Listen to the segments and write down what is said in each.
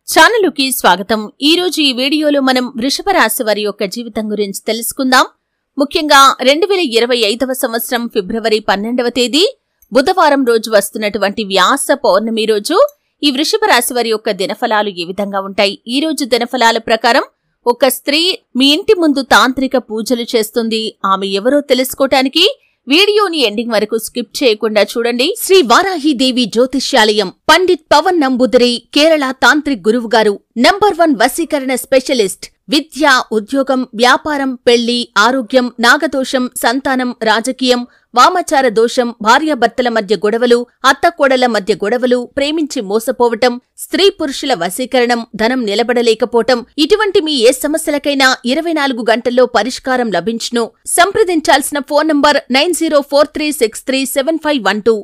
ఛానలుకి స్వాగతం। ఈ రోజు ఈ వీడియోలో మనం వృషభ రాశి వారి యొక్క జీవితం గురించి తెలుసుకుందాం। ముఖ్యంగా 2025వ సంవత్సరం ఫిబ్రవరి 12వ తేదీ బుధవారం రోజు వస్తున్నటువంటి వ్యాస పౌర్ణమి రోజు ఈ వృషభ రాశి వారి యొక్క దినఫలాలు ఏ విధంగా ఉంటాయి। ఈ రోజు దినఫలాల ప్రకారం ఒక స్త్రీ మీ ఇంటి ముందు తాంత్రిక పూజలు చేస్తుంది। ఆమె ఎవరో తెలుసుకోవడానికి వీడియోని ఎండింగ్ వరకు స్కిప్ చేయకుండా చూడండి। శ్రీ వారాహి దేవి జ్యోతిష్యాలయం పండిట్ పవన్ నంబూదిరి కేరళ తాంత్రిక్ గురువు గారు #1 వశీకరణ స్పెషలిస్ట్। విద్య, ఉద్యోగం, వ్యాపారం, పెళ్లి, ఆరోగ్యం, నాగదోషం, సంతానం, రాజకీయం, వామాచార దోషం, భార్యాభర్తల మధ్య గొడవలు, అత్తకోడల మధ్య గొడవలు, ప్రేమించి మోసపోవటం, స్త్రీ పురుషుల వశీకరణం, ధనం నిలబడలేకపోవటం, ఇటువంటి మీ ఏ సమస్యలకైనా 24 గంటల్లో పరిష్కారం లభించును। సంప్రదించాల్సిన ఫోన్ నంబర్ 9043637512।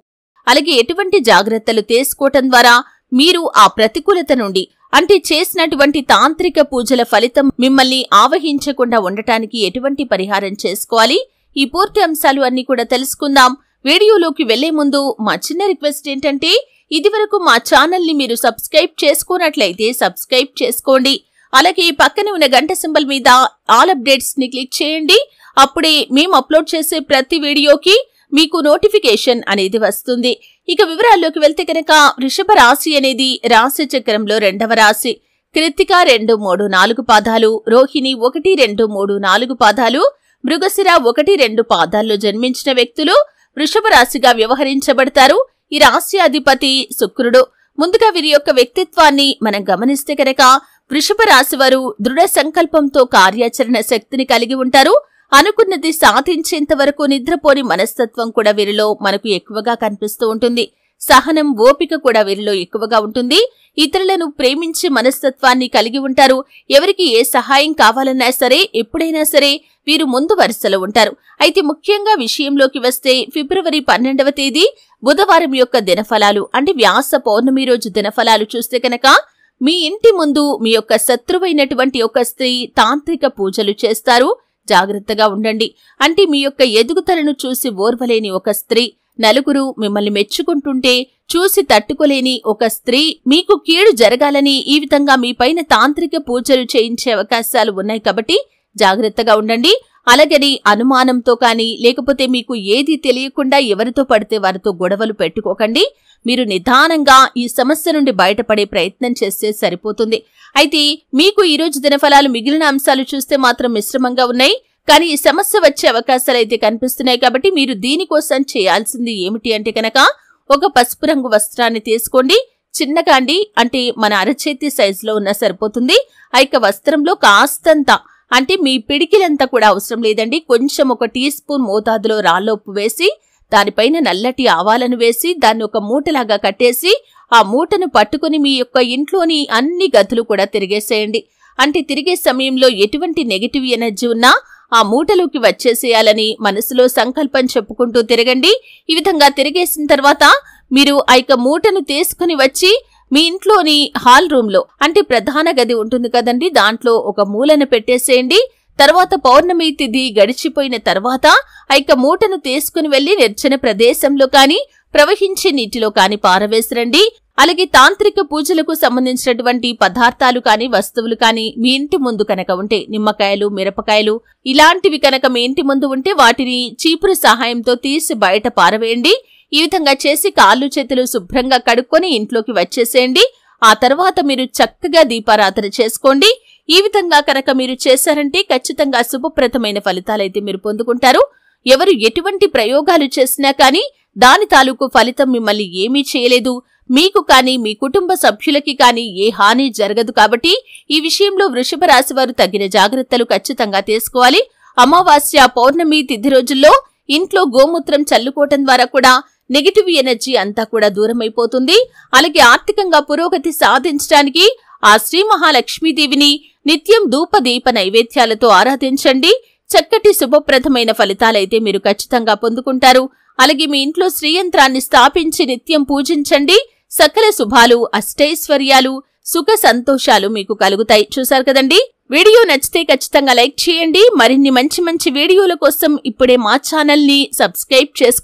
అలాగే ఎటువంటి జాగ్రత్తలు తీసుకోవటం ద్వారా మీరు ఆ ప్రతికూలత నుండి అంటే చేసినటువంటి తాంత్రిక పూజల ఫలితం మిమ్మల్ని ఆవహించకుండా ఉండటానికి ఎటువంటి పరిహారం చేసుకోవాలి, ఈ పూర్తి అంశాలు అన్ని కూడా తెలుసుకుందాం। వీడియోలోకి వెళ్లే ముందు మా చిన్న రిక్వెస్ట్ ఏంటంటే ఇదివరకు మా ఛానల్ ని మీరు సబ్స్క్రైబ్ చేసుకున్నట్లయితే సబ్స్క్రైబ్ చేసుకోండి। అలాగే పక్కన ఉన్న గంట సింబల్ మీద ఆల్ అప్డేట్స్ ని క్లిక్ చేయండి। అప్పుడే మేము అప్లోడ్ చేసే ప్రతి వీడియోకి మీకు నోటిఫికేషన్ అనేది వస్తుంది। ఇక వివరాల్లోకి వెళ్తే కనుక వృషభ రాశి అనేది రాశి చక్రంలో 2వ రాశి। కృత్తిక 2, 3, 4 పాదాలు, రోహిణి 1, 2, 3, 4 పాదాలు, మృగశిర 1, 2 పాదాల్లో జన్మించిన వ్యక్తులు వృషభ రాశిగా వ్యవహరించబడతారు। ఈ రాశి అధిపతి శుక్రుడు। ముందుగా వీరి యొక్క వ్యక్తిత్వాన్ని మనం గమనిస్తే కనుక వృషభ రాశి వారు దృఢ సంకల్పంతో కార్యాచరణ శక్తిని కలిగి ఉంటారు। అనుకున్నది సాధించేంత వరకు నిద్రపోని మనస్తత్వం కూడా వీరిలో మనకు ఎక్కువగా కనిపిస్తూ ఉంటుంది। సహనం, ఓపిక కూడా వీరిలో ఎక్కువగా ఉంటుంది। ఇతరులను ప్రేమించే మనస్తత్వాన్ని కలిగి ఉంటారు। ఎవరికి ఏ సహాయం కావాలన్నా సరే ఎప్పుడైనా సరే వీరు ముందు వరుసలో ఉంటారు। అయితే ముఖ్యంగా విషయంలోకి వస్తే ఫిబ్రవరి 12వ తేదీ బుధవారం యొక్క దినఫలాలు అంటే వ్యాస పౌర్ణమి రోజు దినఫలాలు చూస్తే కనుక మీ ఇంటి ముందు మీ యొక్క శత్రువైనటువంటి ఒక స్త్రీ తాంత్రిక పూజలు చేస్తారు। జాగ్రత్తగా ఉండండి। అంటే మీ యొక్క ఎదుగుదలను చూసి ఓర్వలేని ఒక స్త్రీ, నలుగురు మిమ్మల్ని మెచ్చుకుంటుంటే చూసి తట్టుకోలేని ఒక స్త్రీ మీకు కీడు జరగాలని ఈ విధంగా మీపైన తాంత్రిక పూజలు చేయించే అవకాశాలు ఉన్నాయి కాబట్టి జాగ్రత్తగా ఉండండి। అలాగని అనుమానంతో కానీ లేకపోతే మీకు ఏది తెలియకుండా ఎవరితో పడితే వారితో గొడవలు పెట్టుకోకండి। మీరు నిదానంగా ఈ సమస్య నుండి బయటపడే ప్రయత్నం చేస్తే సరిపోతుంది। అయితే మీకు ఈరోజు దినఫలాలు మిగిలిన అంశాలు చూస్తే మాత్రం మిశ్రమంగా ఉన్నాయి, కానీ ఈ సమస్య వచ్చే అవకాశాలైతే కనిపిస్తున్నాయి। కాబట్టి మీరు దీనికోసం చేయాల్సింది ఏమిటి అంటే కనుక ఒక పసుపు రంగు వస్త్రాన్ని తీసుకోండి। చిన్నగా అంటే మన అరచేతి సైజులో ఉన్న సరిపోతుంది। ఆ యొక్క వస్త్రంలో కాస్తంత అంటే మీ పిడికిలంతా కూడా అవసరం లేదండి, కొంచెం 1 టీ స్పూన్ మోతాదులో రాళ్ళొప్పు వేసి దానిపైన నల్లటి ఆవాలను వేసి దాన్ని ఒక మూటలాగా కట్టేసి ఆ మూటను పట్టుకుని మీ యొక్క ఇంట్లోని అన్ని గదులు కూడా తిరిగేసేయండి। అంటే తిరిగే సమయంలో ఎటువంటి నెగటివ్ ఎనర్జీ ఉన్నా ఆ మూటలోకి వచ్చేసేయాలని మనసులో సంకల్పం చెప్పుకుంటూ తిరగండి। ఈ విధంగా తిరిగేసిన తర్వాత మీరు ఆ యొక్క మూటను తీసుకుని వచ్చి మీ ఇంట్లోని హాల్ రూమ్ లో అంటే ప్రధాన గది ఉంటుంది కదండి, దాంట్లో ఒక మూలను పెట్టేసేయండి। తర్వాత పౌర్ణమి తిథి గడిచిపోయిన తర్వాత ఆ యొక్క మూటను తీసుకుని వెళ్లి నిర్జన ప్రదేశంలో కాని ప్రవహించే నీటిలో కాని పారవేసిరండి। అలాగే తాంత్రిక పూజలకు సంబంధించినటువంటి పదార్థాలు కాని వస్తువులు కాని మీ ఇంటి ముందు కనుక ఉంటే నిమ్మకాయలు, మిరపకాయలు ఇలాంటివి కనుక మీ ఇంటి ముందు ఉంటే వాటిని చీపురు సహాయంతో తీసి బయట పారవేయండి। ఈ విధంగా చేసి కాళ్ళు చేతులు శుభ్రంగా కడుక్కొని ఇంట్లోకి వచ్చేసేయండి। ఆ తర్వాత మీరు చక్కగా దీపారాధన చేసుకోండి। ఈ విధంగా కనుక మీరు చేశారంటే ఖచ్చితంగా శుభప్రదమైన ఫలితాలైతే మీరు పొందుకుంటారు। ఎవరు ఎటువంటి ప్రయోగాలు చేసినా కానీ దాని తాలూకు ఫలితం మిమ్మల్ని ఏమీ చేయలేదు, మీకు కానీ మీ కుటుంబ సభ్యులకి కానీ ఏ హాని జరగదు। కాబట్టి ఈ విషయంలో వృషభ రాశి వారు తగిన జాగ్రత్తలు ఖచ్చితంగా తీసుకోవాలి। అమావాస్య, పౌర్ణమి తిథి రోజుల్లో ఇంట్లో గోమూత్రం చల్లుకోవటం ద్వారా కూడా నెగటివ్ ఎనర్జీ అంతా కూడా దూరమైపోతుంది। అలాగే ఆర్థికంగా పురోగతి సాధించడానికి ఆ శ్రీ మహాలక్ష్మీదేవిని నిత్యం ధూప దీప నైవేద్యాలతో ఆరాధించండి। చక్కటి శుభప్రదమైన ఫలితాలైతే మీరు ఖచ్చితంగా పొందుకుంటారు। అలాగే మీ ఇంట్లో శ్రీయంత్రాన్ని స్థాపించి నిత్యం పూజించండి। సకల శుభాలు, అష్టైశ్వర్యాలు, సుఖ సంతోషాలు మీకు కలుగుతాయి। చూశారు కదండి, వీడియో నచ్చితే ఖచ్చితంగా లైక్ చేయండి। మరిన్ని మంచి వీడియోల కోసం ఇప్పుడే మా ఛానల్ ని సబ్స్క్రైబ్ చేసుకోండి।